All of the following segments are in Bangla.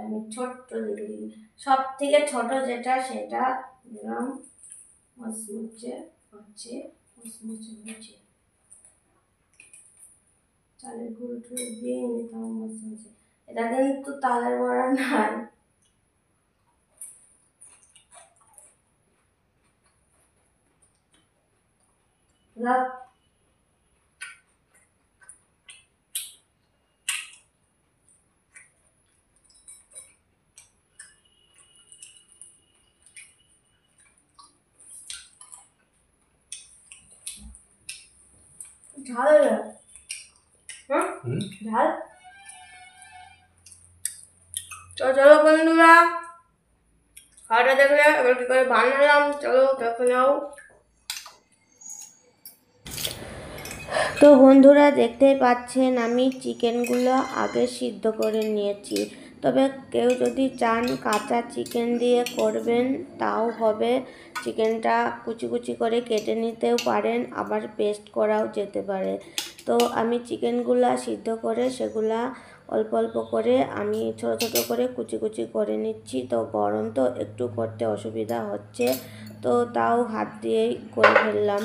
আমি ছোট্ট দিই, সব থেকে ছোট যেটা সেটা দিলাম। মুচমুচে হচ্ছে, মুচমুচে হচ্ছে, চালের গুঁড়ো টুড়ো দিয়ে নিতাম মুচমুচে। এটা কিন্তু তালের বড়া নয়। ঝাল ঝাল। চলো বন্ধুরা, খাওয়াটা দেখলে এবার কি করে বানালাম চলো দেখে নাও। তো বন্ধুরা দেখতেই পাচ্ছেন আমি চিকেনগুলো আগে সিদ্ধ করে নিয়েছি। তবে কেউ যদি চান কাঁচা চিকেন দিয়ে করবেন তাও হবে। চিকেনটা কুচি কুচি করে কেটে নিতেও পারেন, আবার পেস্ট করাও যেতে পারে। তো আমি চিকেনগুলো সিদ্ধ করে সেগুলা অল্প অল্প করে আমি ছোটো ছোটো করে কুচি কুচি করে নিচ্ছি। তো গরম তো একটু করতে অসুবিধা হচ্ছে, তো তাও হাত দিয়েই করে ফেললাম।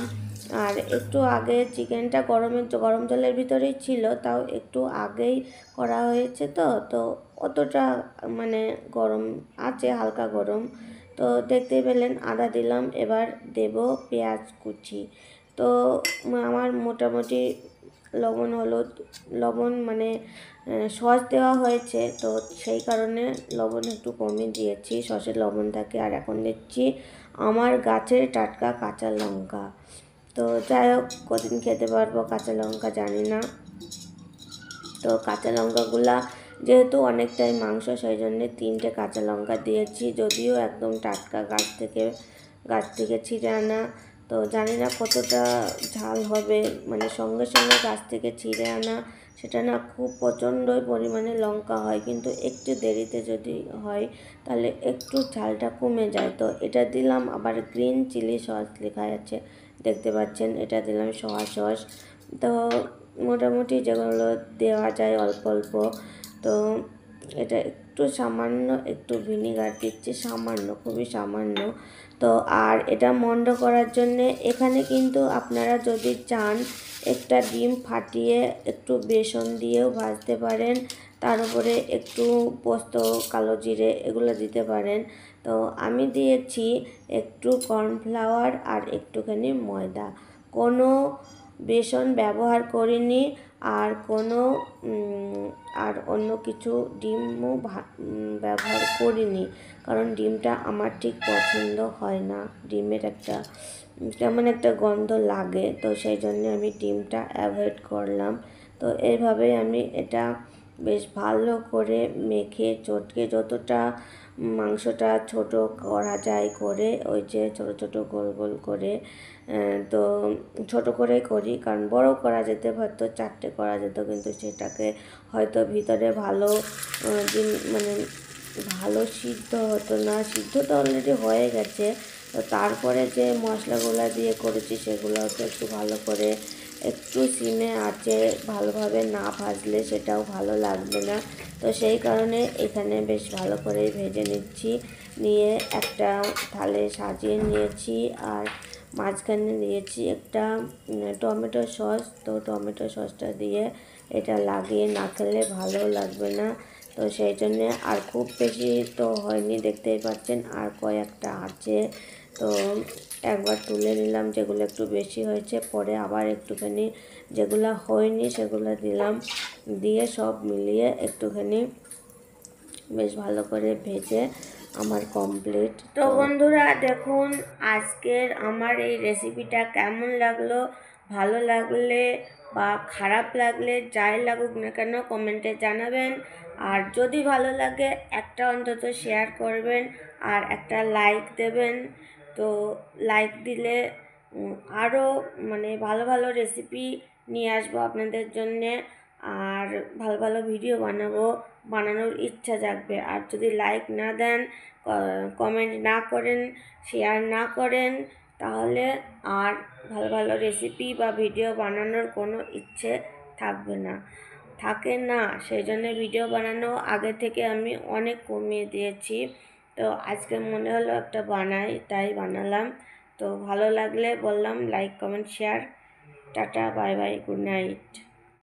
আর একটু আগে চিকেনটা গরম জলের ভিতরেই ছিল, তাও একটু আগেই করা হয়েছে। তো অতটা মানে গরম আছে, হালকা গরম। তো দেখতে পেলেন আদা দিলাম, এবার দেব পেঁয়াজ কুচি। তো আমার মোটামুটি লবণ মানে সস দেওয়া হয়েছে, তো সেই কারণে লবণ একটু কমই দিয়েছি। সসের লবণ থাকে। আর এখন দিচ্ছি আমার গাছের টাটকা কাঁচা লঙ্কা। তো যাই হোক, কদিন খেতে পারবো কাঁচা লঙ্কা জানি না। তো কাঁচা লঙ্কাগুলা যেহেতু অনেকটাই মাংস, সেই জন্যে 3টে কাঁচা লঙ্কা দিয়েছি, যদিও একদম টাটকা গাছ থেকে ছিঁড়ে আনা। তো জানি না কতটা ঝাল হবে, মানে সঙ্গে সঙ্গে গাছ থেকে ছিঁড়ে আনা সেটা না খুব প্রচণ্ডই পরিমাণে লঙ্কা হয়, কিন্তু একটু দেরিতে যদি হয় তাহলে একটু ঝালটা কমে যায়। তো এটা দিলাম। আবার গ্রিন চিলি সস লেখা আছে, দেখতে পাচ্ছেন, এটা দিলাম সোয়া সস। তো মোটামুটি যেগুলো দেওয়া যায় অল্প অল্প। তো এটা একটু সামান্য একটু ভিনিগার দিচ্ছি, সামান্য, খুবই সামান্য। তো আর এটা মন্ড করার জন্যে এখানে কিন্তু আপনারা যদি চান একটা ডিম ফাটিয়ে একটু বেসন দিয়েও ভাজতে পারেন, তার উপরে একটু পোস্ত, কালো জিরে এগুলো দিতে পারেন। তো আমি দিয়েছি একটু কর্নফ্লাওয়ার আর একটুখানি ময়দা, কোনো বেসন ব্যবহার করিনি। আর অন্য কিছু ডিমও ব্যবহার করিনি, কারণ ডিমটা আমার ঠিক পছন্দ হয় না। ডিমের একটা কেমন একটা গন্ধ লাগে, তো সেই জন্য আমি ডিমটা অ্যাভয়েড করলাম। তো এইভাবেই আমি এটা বেশ ভালো করে মেখে চটকে যতটা মাংসটা ছোট করা যায় করে, ওই যে ছোটো ছোটো গোল গোল করে, তো ছোট করেই করি, কারণ বড় করা যেতে হয়তো 4টে করা যেত, কিন্তু সেটাকে হয়তো ভিতরে ভালো মানে ভালো সিদ্ধ হতো না। সিদ্ধ তো অলরেডি হয়ে গেছে, তো তারপরে যে মশলাগুলো দিয়ে করেছি সেগুলো হয়তো একটু ভালো করে একটু সিমে আঁচে ভালোভাবে না ভাজলে সেটাও ভালো লাগবে না। তো সেই কারণে এখানে বেশ ভালো করেই ভেজে নিচ্ছি। নিয়ে একটা থালে সাজিয়ে নিয়েছি, আর মাঝখানে দিয়েছি একটা টমেটো সস। তো টমেটো সসটা দিয়ে এটা লাগিয়ে না খেলে ভালো লাগবে না। তো সেই জন্যে আর খুব বেশি তো হয়নি, দেখতেই পাচ্ছেন, আর কয়েকটা আছে। তো একবার তুলে নিলাম যেগুলো একটু বেশি হয়েছে, পরে আবার একটুখানি যেগুলো হয়নি সেগুলো দিলাম। দিয়ে সব মিলিয়ে একটুখানি বেশ ভালো করে ভেজে আমার কমপ্লিট। তো বন্ধুরা দেখুন আজকের আমার এই রেসিপিটা কেমন লাগলো। ভালো লাগলে বা খারাপ লাগলে যাই লাগুক না কেন কমেন্টে জানাবেন। আর যদি ভালো লাগে একটা অন্তত শেয়ার করবেন আর একটা লাইক দেবেন। তো লাইক দিলে আরও মানে ভালো ভালো রেসিপি নিয়ে আসবো আপনাদের জন্যে, আর ভালো ভালো ভিডিও বানানোর ইচ্ছা জাগবে। আর যদি লাইক না দেন, কমেন্ট না করেন, শেয়ার না করেন, তাহলে আর ভালো ভালো রেসিপি বা ভিডিও বানানোর কোনো ইচ্ছে থাকবে না। থাকে না, সেই জন্য ভিডিও বানানো আগে থেকে আমি অনেক কমিয়ে দিয়েছি। তো আজকে মনে হলো একটা বানাই, তাই বানালাম। তো ভালো লাগলে বললাম like comment share. Tata, bye bye, good night.